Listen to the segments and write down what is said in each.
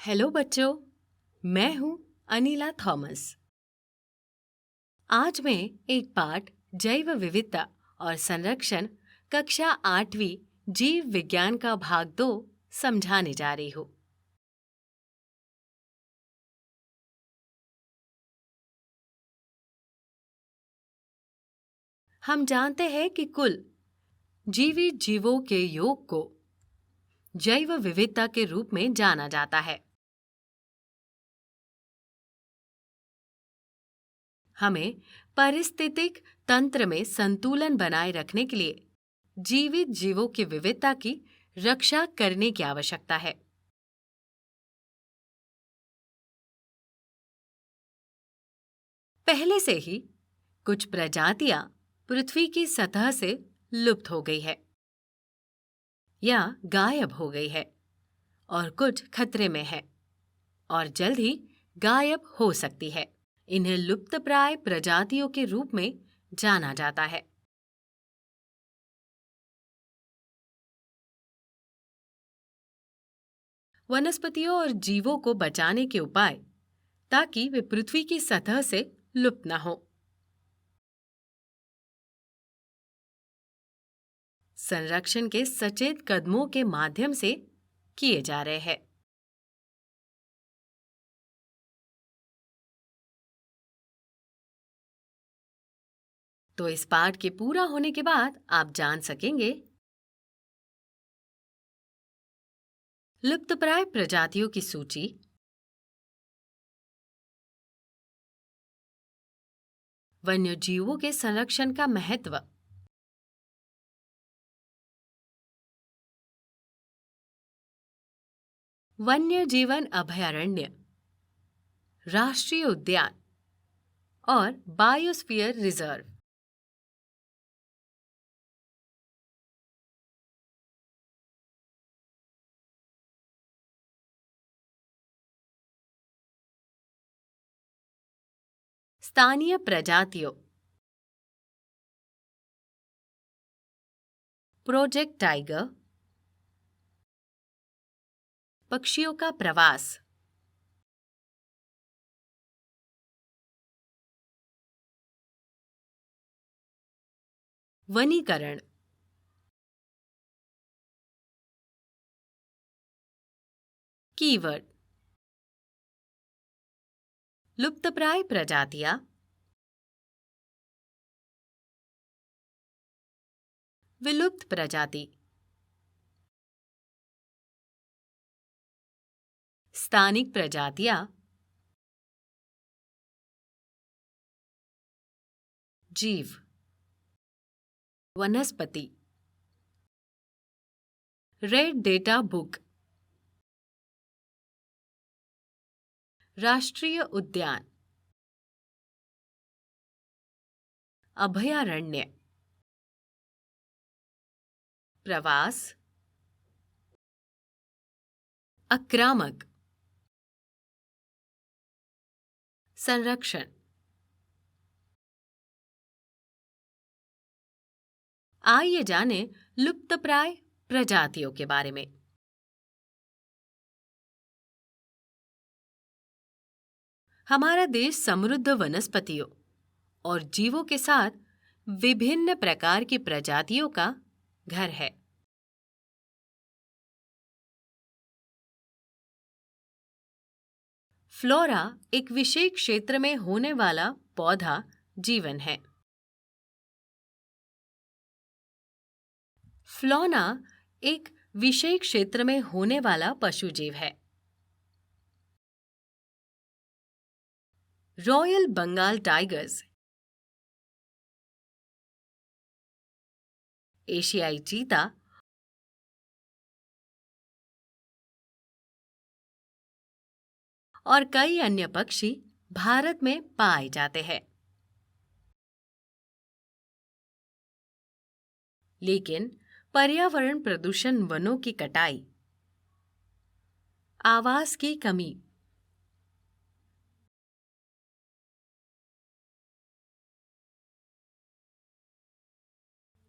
Hello बच्चों, मैं हूँ अनीला थॉमस। आज मैं एक पाठ जैव विविधता और संरक्षण कक्षा 8वीं जीव विज्ञान का भाग 2 समझाने जा रही हूँ। हम जानते हैं कि कुल जीवित जीवों के योग को जैव विविधता के रूप में जाना जाता है। हमें पारिस्थितिक तंत्र में संतुलन बनाए रखने के लिए जीवित जीवों की विविधता की रक्षा करने की आवश्यकता है। पहले से ही कुछ प्रजातियां पृथ्वी की सतह से लुप्त हो गई है या गायब हो गई है और कुछ खतरे में है और जल्द ही गायब हो सकती है। इन्हें लुप्तप्राय प्रजातियों के रूप में जाना जाता है। वनस्पतियों और जीवों को बचाने के उपाय ताकि वे पृथ्वी की सतह से लुप्त न हो। संरक्षण के सचेत कदमों के माध्यम से किए जा रहे हैं। तो इस पाठ के पूरा होने के बाद आप जान सकेंगे लुप्तप्राय प्रजातियों की सूची, वन्यजीवों के संरक्षण का महत्व, वन्य जीवन अभयारण्य, राष्ट्रीय उद्यान और बायोस्फीयर रिजर्व। स्थानीय प्रजातियों, प्रोजेक्ट टाइगर, पक्षियों का प्रवास, वनीकरण, कीवर्ड, लुप्तप्राय प्रजातियां, विलुप्त प्रजाति, स्थानिक प्रजातियां, जीव, वनस्पति, रेड डेटा बुक, राष्ट्रीय उद्यान, अभयारण्य, प्रवास, आक्रामक, संरक्षण। आइए जाने लुप्तप्राय प्रजातियों के बारे में। हमारा देश समृद्ध वनस्पतियों और जीवों के साथ विभिन्न प्रकार की प्रजातियों का घर है। फ्लोरा एक विशेष क्षेत्र में होने वाला पौधा जीवन है। फ्लोना एक विशेष क्षेत्र में होने वाला पशु जीव है। रॉयल बंगाल टाइगर्स, एशियाई चीता और कई अन्य पक्षी भारत में पाए जाते हैं। लेकिन पर्यावरण प्रदूषण, वनों की कटाई, आवास की कमी,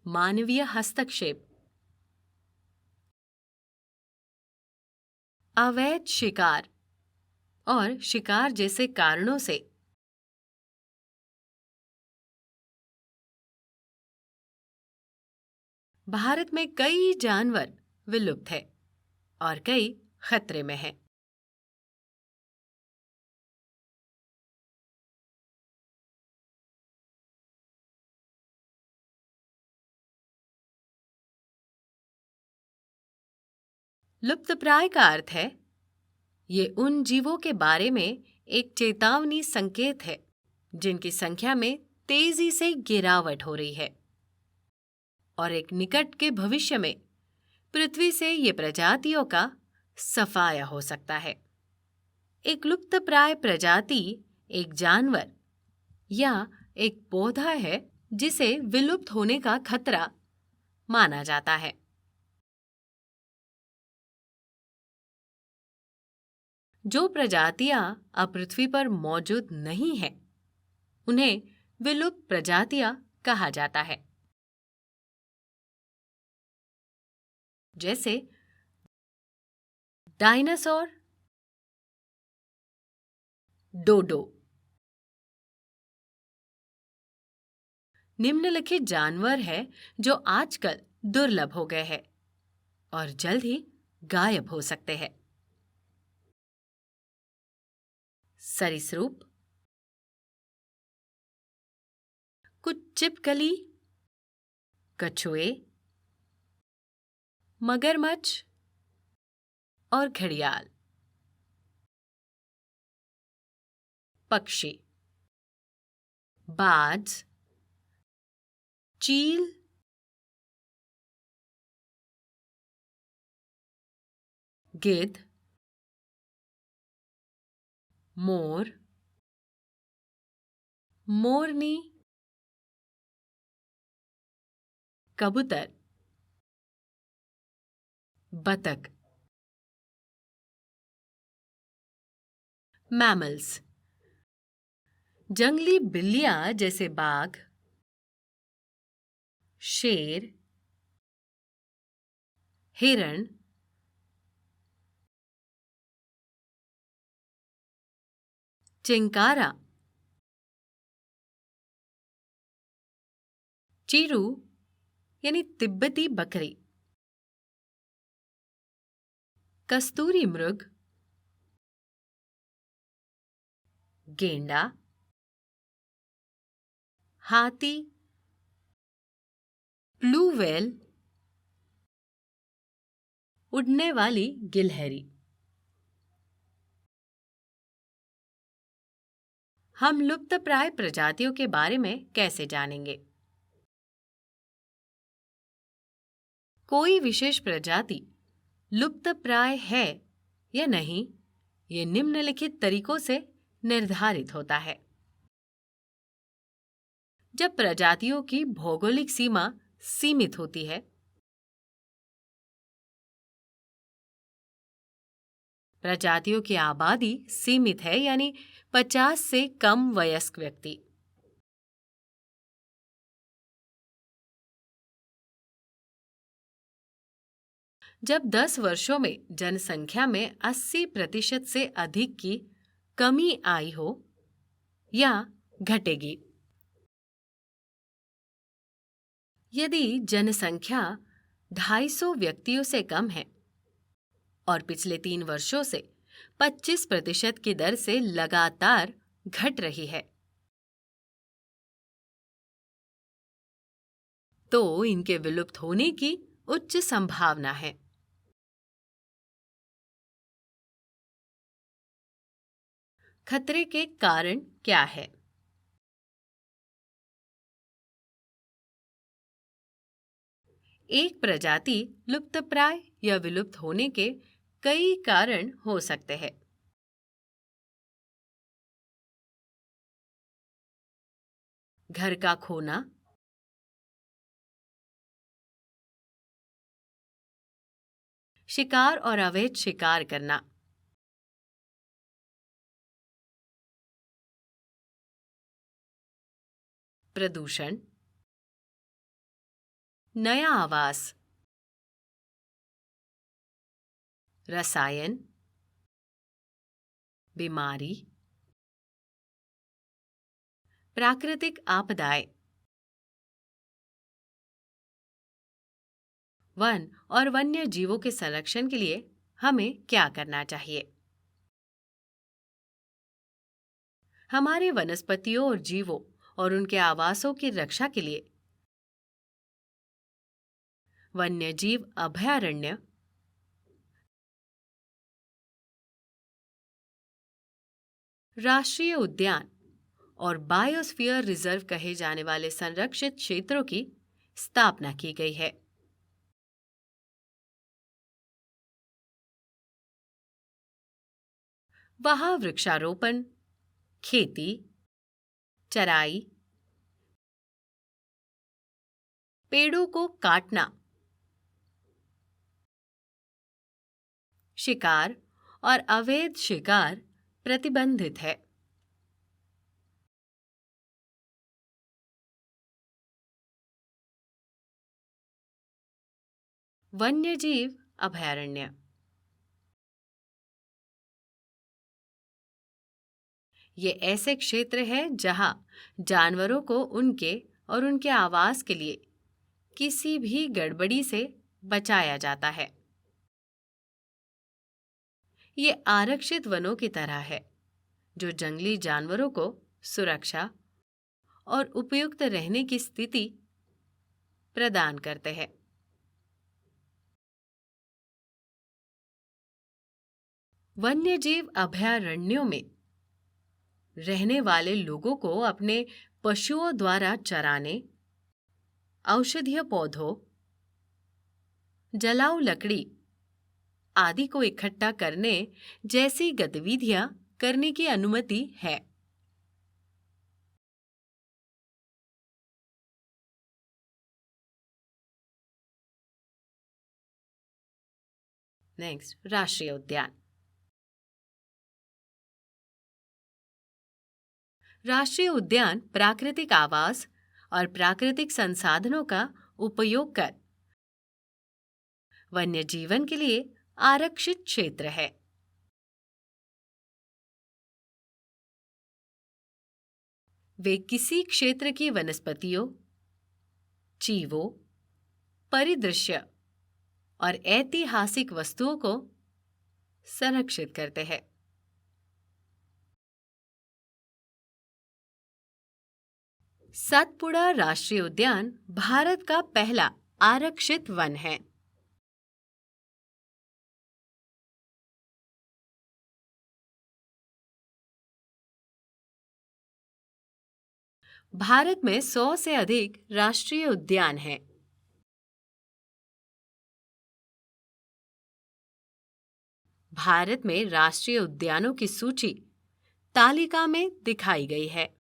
मानवीय हस्तक्षेप, अवैध शिकार और शिकार जैसे कारणों से भारत में कई जानवर विलुप्त हैं और कई खतरे में हैं। लुप्तप्राय का अर्थ है ये उन जीवों के बारे में एक चेतावनी संकेत है जिनकी संख्या में तेजी से गिरावट हो रही है और एक निकट के भविष्य में पृथ्वी से ये प्रजातियों का सफाया हो सकता है। एक लुप्तप्राय प्रजाति एक जानवर या एक पौधा है जिसे विलुप्त होने का खतरा माना जाता है। जो प्रजातियां अब पृथ्वी पर मौजूद नहीं हैं, उन्हें विलुप्त प्रजातियां कहा जाता है। जैसे डायनासोर, डोडो। निम्नलिखित जानवर है जो आजकल दुर्लभ हो गए हैं और जल्द ही गायब हो सकते हैं। सरीसृप, कुछ छिपकली, कछुए, मगरमच्छ और घड़ियाल। पक्षी, बाज, चील, गिद्ध, मोर, मोरनी, कबूतर, बतख। मैमल्स, जंगली बिल्लियां जैसे बाघ, शेर, हिरण, चिंकारा, चीरू यानी तिब्बती बकरी, कस्तूरी मृग, गेंडा, हाथी, ब्लू व्हेल, उड़ने वाली गिलहरी। हम लुप्तप्राय प्रजातियों के बारे में कैसे जानेंगे? कोई विशेष प्रजाति लुप्तप्राय है या नहीं, ये निम्नलिखित तरीकों से निर्धारित होता है। जब प्रजातियों की भौगोलिक सीमा सीमित होती है, प्रजातियों की आबादी सीमित है यानी 50 से कम वयस्क व्यक्ति, जब 10 वर्षों में जनसंख्या में 80% से अधिक की कमी आई हो या घटेगी। यदि जनसंख्या 250 व्यक्तियों से कम है और पिछले 3 वर्षों से 25% की दर से लगातार घट रही है, तो इनके विलुप्त होने की उच्च संभावना है। खतरे के कारण क्या है? एक प्रजाति लुप्तप्राय या विलुप्त होने के कई कारण हो सकते हैं। घर का खोना, शिकार और अवैध शिकार करना, प्रदूषण, नया आवास, रसायन, बीमारी, प्राकृतिक आपदाएं। वन और वन्य जीवों के संरक्षण के लिए हमें क्या करना चाहिए? हमारे वनस्पतियों और जीवों और उनके आवासों की रक्षा के लिए वन्यजीव अभयारण्य, राष्ट्रीय उद्यान और बायोस्फीयर रिजर्व कहे जाने वाले संरक्षित क्षेत्रों की स्थापना की गई है। वहां वृक्षारोपण, खेती, चराई, पेड़ों को काटना, शिकार और अवैध शिकार प्रतिबंधित है। वन्यजीव अभयारण्य ये ऐसे क्षेत्र हैं जहां जानवरों को उनके और उनके आवास के लिए किसी भी गड़बड़ी से बचाया जाता है। ये आरक्षित वनों की तरह है जो जंगली जानवरों को सुरक्षा और उपयुक्त रहने की स्थिति प्रदान करते हैं। वन्यजीव अभयारण्यों में रहने वाले लोगों को अपने पशुओं द्वारा चराने, औषधीय पौधों, जलाऊ लकड़ी आदि को इकट्ठा करने जैसी गतिविधियां करने की अनुमति है। नेक्स्ट, राष्ट्रीय उद्यान। राष्ट्रीय उद्यान प्राकृतिक आवास और प्राकृतिक संसाधनों का उपयोग कर वन्य जीवन के लिए आरक्षित क्षेत्र है। वे किसी क्षेत्र की वनस्पतियों, जीवों, परिदृश्य और ऐतिहासिक वस्तुओं को संरक्षित करते हैं। सतपुड़ा राष्ट्रीय उद्यान भारत का पहला आरक्षित वन है। भारत में 100 से अधिक राष्ट्रीय उद्यान हैं। भारत में राष्ट्रीय उद्यानों की सूची तालिका में दिखाई गई है।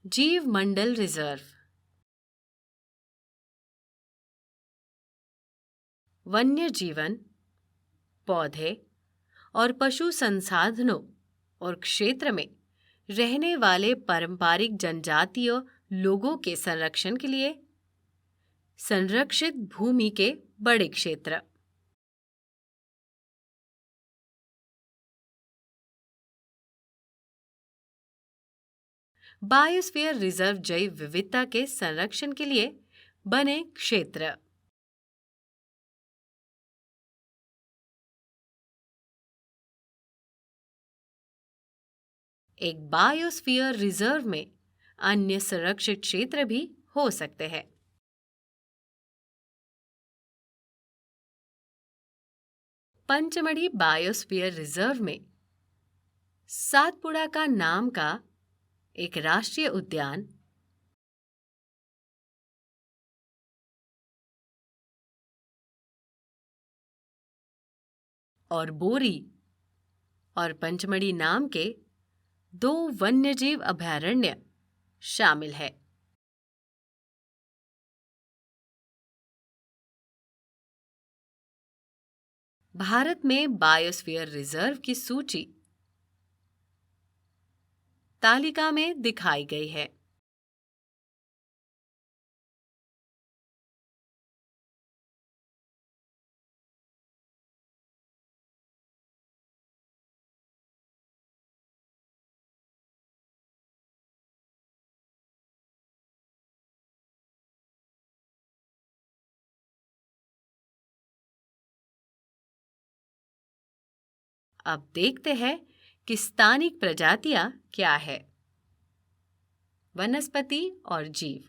जीव मंडल रिजर्व वन्य जीवन, पौधे और पशु संसाधनों और क्षेत्र में रहने वाले पारंपरिक जनजातीय लोगों के संरक्षण के लिए संरक्षित भूमि के बड़े क्षेत्र। बायोस्फीयर रिजर्व जैव विविधता के संरक्षण के लिए बने क्षेत्र। एक बायोस्फीयर रिजर्व में अन्य संरक्षित क्षेत्र भी हो सकते हैं। पंचमढ़ी बायोस्फीयर रिजर्व में सातपुड़ा का नाम का एक राष्ट्रीय उद्यान, और बोरी और पंचमढ़ी नाम के 2 वन्यजीव अभयारण्य शामिल है। भारत में बायोस्फीयर रिजर्व की सूची तालिका में दिखाई गई है। अब देखते हैं कि स्थानिक प्रजातियां क्या है। वनस्पति और जीव।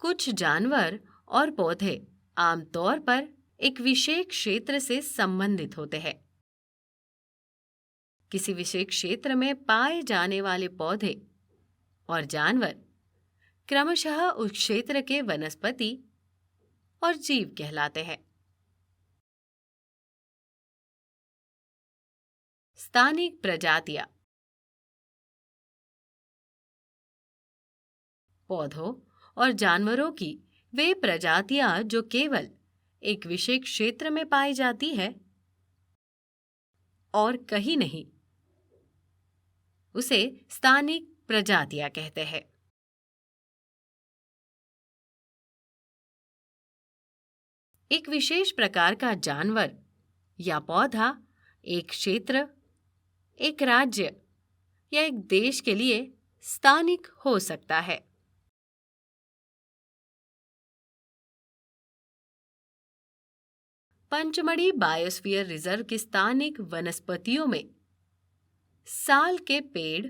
कुछ जानवर और पौधे आमतौर पर एक विशेष क्षेत्र से संबंधित होते हैं। किसी विशेष क्षेत्र में पाए जाने वाले पौधे और जानवर क्रमशः उस क्षेत्र के वनस्पति और जीव कहलाते हैं। स्थानिक प्रजातियां पौधों और जानवरों की वे प्रजातियां जो केवल एक विशेष क्षेत्र में पाई जाती है और कहीं नहीं, उसे स्थानिक प्रजातियां कहते हैं। एक विशेष प्रकार का जानवर या पौधा एक क्षेत्र, एक राज्य या एक देश के लिए स्थानिक हो सकता है। पंचमढ़ी बायोस्फीयर रिजर्व की स्थानिक वनस्पतियों में साल के पेड़,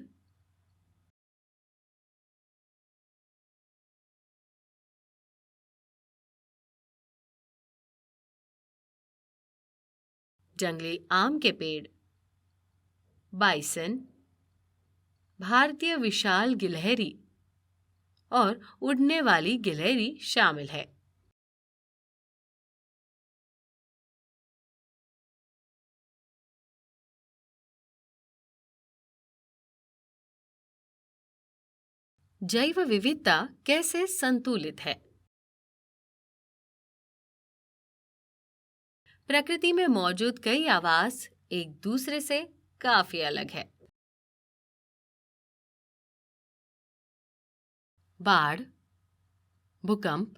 जंगली आम के पेड़, बाइसन, भारतीय विशाल गिलहरी और उड़ने वाली गिलहरी शामिल है। जैव विविधता कैसे संतुलित है? प्रकृति में मौजूद कई आवास एक दूसरे से काफी अलग है। बाढ़, भूकंप,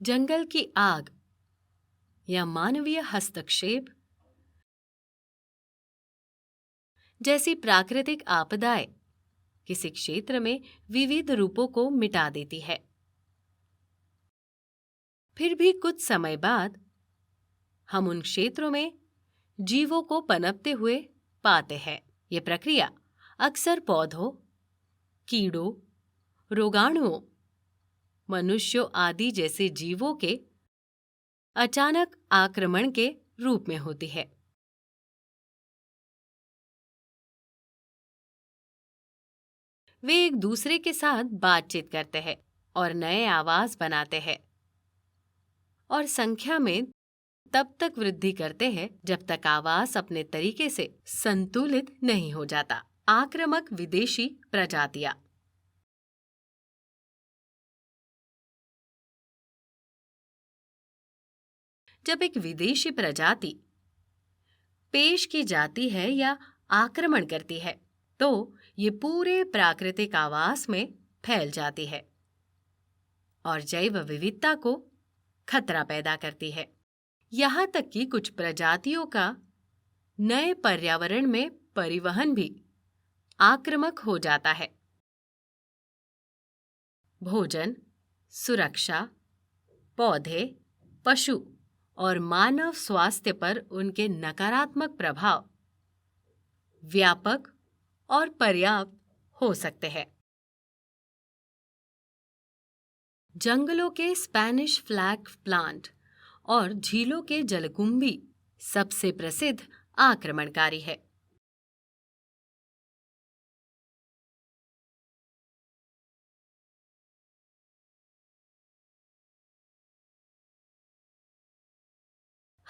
जंगल की आग या मानवीय हस्तक्षेप जैसी प्राकृतिक आपदाएं किसी क्षेत्र में विविध रूपों को मिटा देती है। फिर भी कुछ समय बाद हम उन क्षेत्रों में जीवों को पनपते हुए पाते हैं। ये प्रक्रिया अक्सर पौधों, कीड़ों, रोगाणुओं, मनुष्यों आदि जैसे जीवों के अचानक आक्रमण के रूप में होती है। वे एक दूसरे के साथ बातचीत करते हैं और नए आवास बनाते हैं और संख्या में तब तक वृद्धि करते हैं जब तक आवास अपने तरीके से संतुलित नहीं हो जाता। आक्रामक विदेशी प्रजातियां। जब एक विदेशी प्रजाति पेश की जाती है या आक्रमण करती है तो ये पूरे प्राकृतिक आवास में फैल जाती है और जैव विविधता को खतरा पैदा करती है। यहाँ तक कि कुछ प्रजातियों का नए पर्यावरण में परिवहन भी आक्रामक हो जाता है। भोजन, सुरक्षा, पौधे, पशु और मानव स्वास्थ्य पर उनके नकारात्मक प्रभाव व्यापक और पर्याप्त हो सकते हैं। जंगलों के स्पेनिश फ्लैग प्लांट और झीलों के जलकुंभी सबसे प्रसिद्ध आक्रमणकारी है।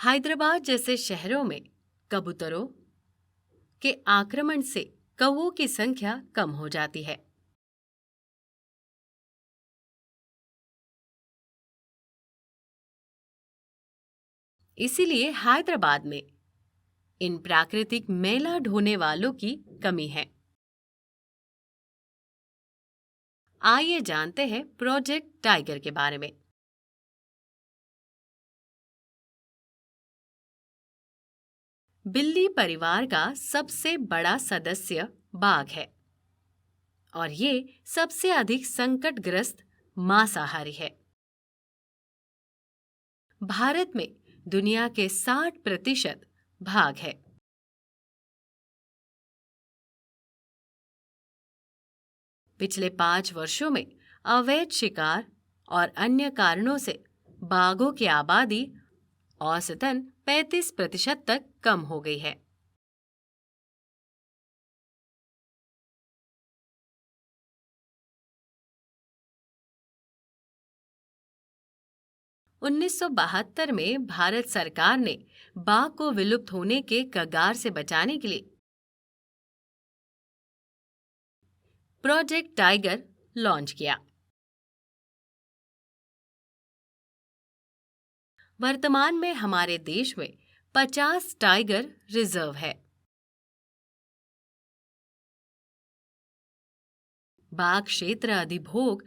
हैदराबाद जैसे शहरों में कबूतरों के आक्रमण से कौवों की संख्या कम हो जाती है। इसीलिए हैदराबाद में इन प्राकृतिक मेला ढोने वालों की कमी है। आइए जानते हैं प्रोजेक्ट टाइगर के बारे में। बिल्ली परिवार का सबसे बड़ा सदस्य बाघ है और ये सबसे अधिक संकटग्रस्त मांसाहारी है। भारत में दुनिया के 60% बाघ है। पिछले 5 वर्षों में अवैध शिकार और अन्य कारणों से बाघों की आबादी औसतन 35% तक कम हो गई है। उन्नीस में भारत सरकार ने बाघ को विलुप्त होने के कगार से बचाने के लिए प्रोजेक्ट टाइगर लॉन्च किया। वर्तमान में हमारे देश में 50 टाइगर रिजर्व है। बाघ क्षेत्र अधिभोग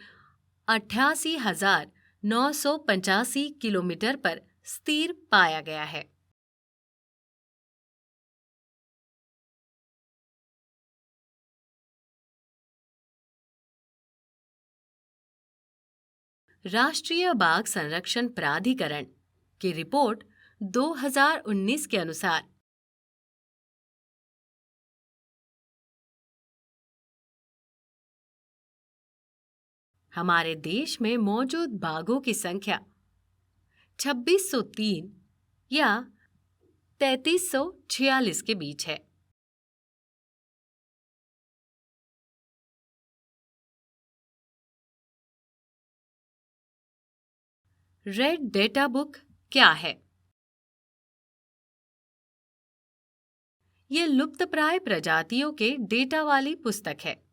88,985 किलोमीटर पर स्थिर पाया गया है। राष्ट्रीय बाघ संरक्षण प्राधिकरण की रिपोर्ट 2019 के अनुसार हमारे देश में मौजूद बाघों की संख्या 2603 या 3346 के बीच है। रेड डेटा बुक क्या है? ये लुप्तप्राय प्रजातियों के डेटा वाली पुस्तक है।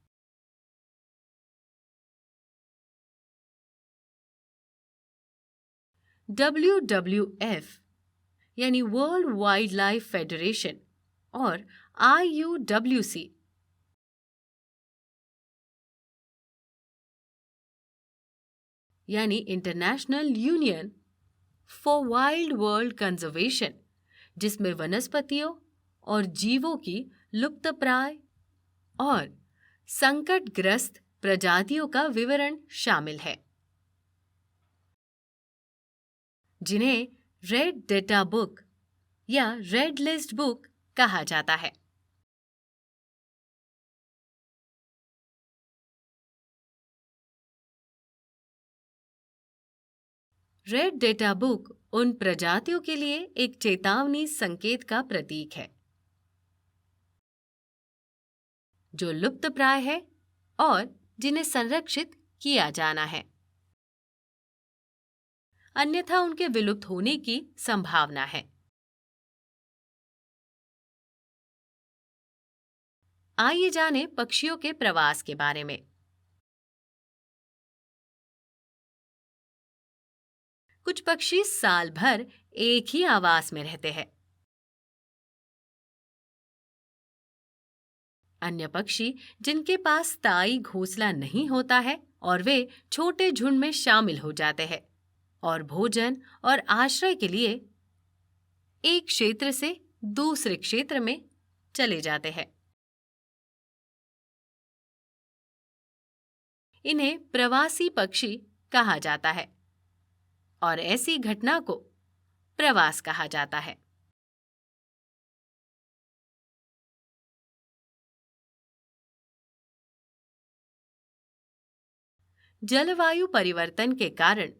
WWF यानी वर्ल्ड वाइल्ड लाइफ फेडरेशन और IUWC यानी international union for wild world conservation, जिसमें वनस्पतियों और जीवों की लुप्तप्राय और संकटग्रस्त प्रजातियों का विवरण शामिल है, जिन्हें रेड डेटा बुक या रेड लिस्ट बुक कहा जाता है। रेड डेटा बुक उन प्रजातियों के लिए एक चेतावनी संकेत का प्रतीक है जो लुप्तप्राय है और जिन्हें संरक्षित किया जाना है, अन्यथा उनके विलुप्त होने की संभावना है। आइए जानें पक्षियों के प्रवास के बारे में। कुछ पक्षी साल भर एक ही आवास में रहते हैं। अन्य पक्षी जिनके पास स्थायी घोंसला नहीं होता है और वे छोटे झुंड में शामिल हो जाते हैं और भोजन और आश्रय के लिए एक क्षेत्र से दूसरे क्षेत्र में चले जाते हैं। इन्हें प्रवासी पक्षी कहा जाता है और ऐसी घटना को प्रवास कहा जाता है। जलवायु परिवर्तन के कारण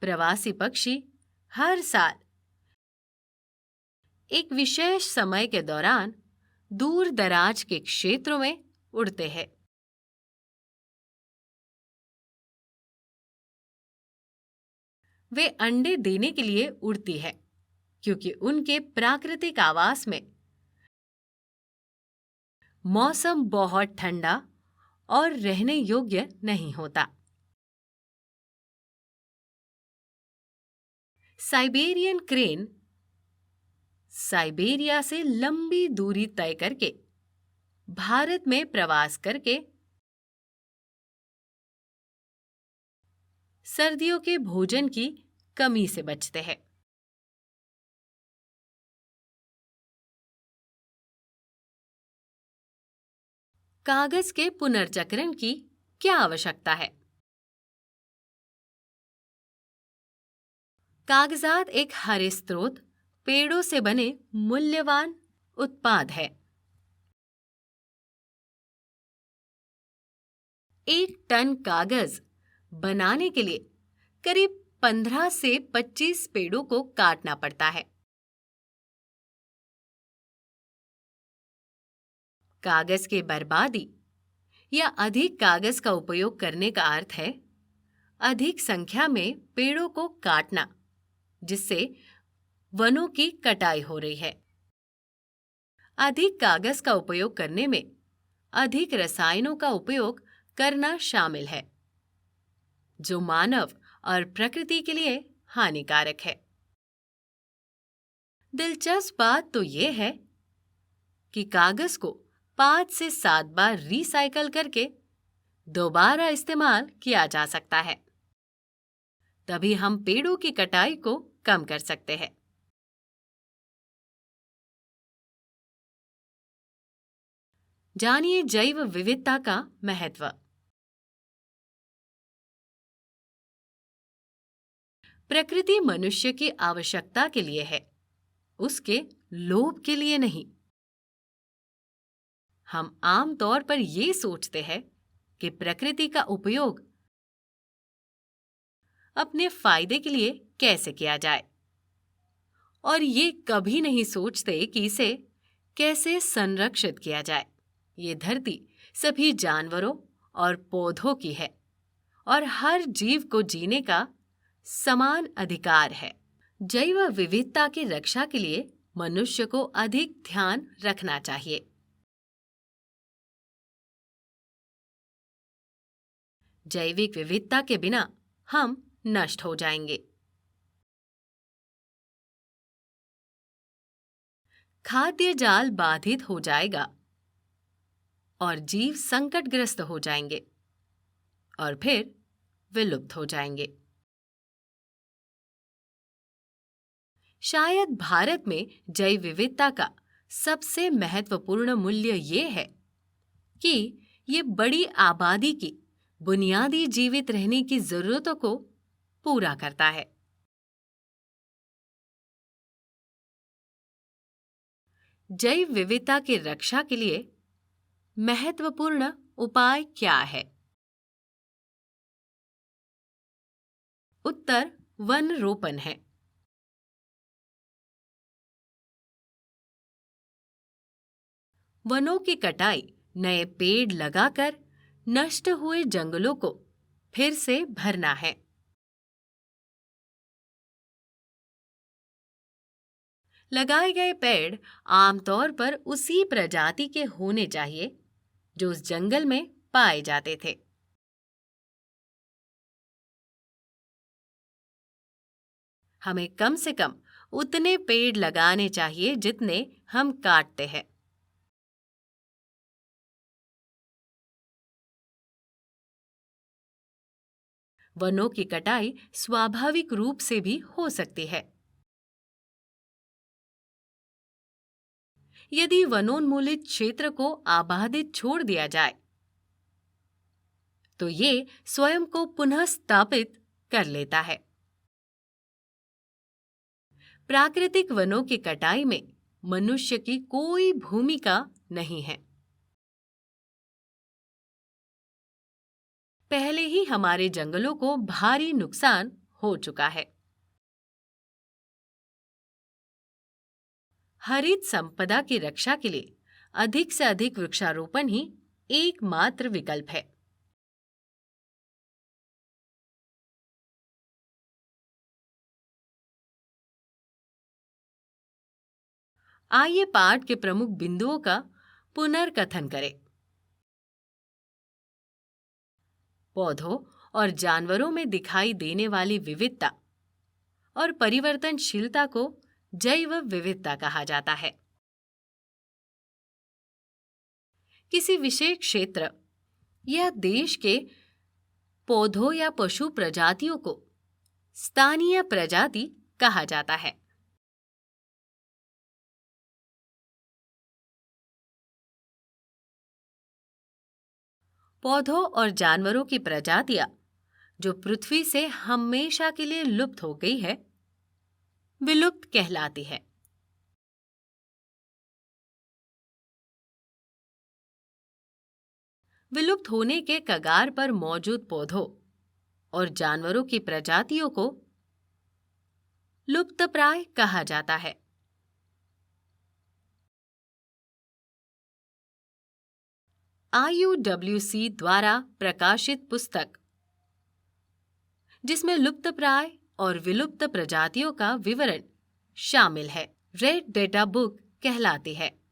प्रवासी पक्षी हर साल एक विशेष समय के दौरान दूर दराज के क्षेत्रों में उड़ते हैं। वे अंडे देने के लिए उड़ती है, क्योंकि उनके प्राकृतिक आवास में मौसम बहुत ठंडा और रहने योग्य नहीं होता। साइबेरियन क्रेन साइबेरिया से लंबी दूरी तय करके भारत में प्रवास करके सर्दियों के भोजन की कमी से बचते हैं। कागज के पुनर्चक्रण की क्या आवश्यकता है? कागजात एक हरे स्रोत, पेड़ों से बने मूल्यवान उत्पाद है। एक टन कागज बनाने के लिए करीब 15 से 25 पेड़ों को काटना पड़ता है। कागज के बर्बादी या अधिक कागज का उपयोग करने का अर्थ है अधिक संख्या में पेड़ों को काटना, जिससे वनों की कटाई हो रही है। अधिक कागज का उपयोग करने में अधिक रसायनों का उपयोग करना शामिल है, जो मानव और प्रकृति के लिए हानिकारक है। दिलचस्प बात तो यह है कि कागज को 5 से 7 बार रिसाइकल करके दोबारा इस्तेमाल किया जा सकता है। तभी हम पेड़ों की कटाई को कम कर सकते हैं। जानिए जैव विविधता का महत्व। प्रकृति मनुष्य की आवश्यकता के लिए है, उसके लोभ के लिए नहीं। हम आम तौर पर ये सोचते हैं कि प्रकृति का उपयोग अपने फायदे के लिए कैसे किया जाए, और ये कभी नहीं सोचते कि इसे कैसे संरक्षित किया जाए। ये धरती सभी जानवरों और पौधों की है और हर जीव को जीने का समान अधिकार है। जैव विविधता की रक्षा के लिए मनुष्य को अधिक ध्यान रखना चाहिए। जैविक विविधता के बिना हम नष्ट हो जाएंगे। खाद्य जाल बाधित हो जाएगा और जीव संकटग्रस्त हो जाएंगे और फिर विलुप्त हो जाएंगे। शायद भारत में जैव विविधता का सबसे महत्वपूर्ण मूल्य ये है कि ये बड़ी आबादी की बुनियादी जीवित रहने की जरूरतों को पूरा करता है। जैव विविधता की रक्षा के लिए महत्वपूर्ण उपाय क्या है? उत्तर वन रोपण है। वनों की कटाई नए पेड़ लगाकर नष्ट हुए जंगलों को फिर से भरना है। लगाए गए पेड़ आमतौर पर उसी प्रजाति के होने चाहिए जो उस जंगल में पाए जाते थे। हमें कम से कम उतने पेड़ लगाने चाहिए जितने हम काटते हैं। वनों की कटाई स्वाभाविक रूप से भी हो सकती है। यदि वनोन्मूलित क्षेत्र को आबादित छोड़ दिया जाए तो ये स्वयं को पुनः स्थापित कर लेता है। प्राकृतिक वनों की कटाई में मनुष्य की कोई भूमिका नहीं है। पहले ही हमारे जंगलों को भारी नुकसान हो चुका है। हरित संपदा की रक्षा के लिए अधिक से अधिक वृक्षारोपण ही एकमात्र विकल्प है। आइए पाठ के प्रमुख बिंदुओं का पुनर्कथन करें। पौधों और जानवरों में दिखाई देने वाली विविधता और परिवर्तनशीलता को जैव विविधता कहा जाता है। किसी विशेष क्षेत्र या देश के पौधों या पशु प्रजातियों को स्थानीय प्रजाति कहा जाता है। पौधों और जानवरों की प्रजातियां जो पृथ्वी से हमेशा के लिए लुप्त हो गई है, विलुप्त कहलाती है। विलुप्त होने के कगार पर मौजूद पौधों और जानवरों की प्रजातियों को लुप्तप्राय कहा जाता है। IUWC द्वारा प्रकाशित पुस्तक जिसमें लुप्तप्राय और विलुप्त प्रजातियों का विवरण शामिल है, रेड डेटा बुक कहलाती है।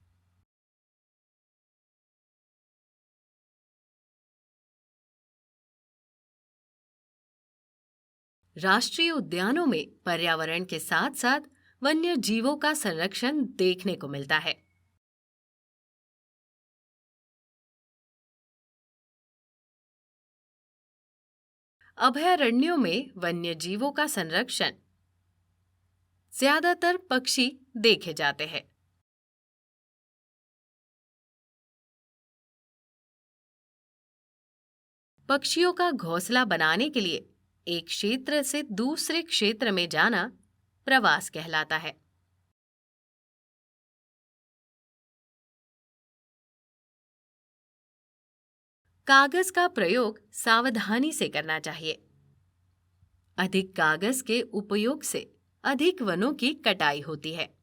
राष्ट्रीय उद्यानों में पर्यावरण के साथ साथ वन्य जीवों का संरक्षण देखने को मिलता है। अभयारण्यों में वन्य जीवों का संरक्षण ज्यादातर पक्षी देखे जाते हैं। पक्षियों का घोंसला बनाने के लिए एक क्षेत्र से दूसरे क्षेत्र में जाना प्रवास कहलाता है। कागज का प्रयोग सावधानी से करना चाहिए। अधिक कागज के उपयोग से अधिक वनों की कटाई होती है।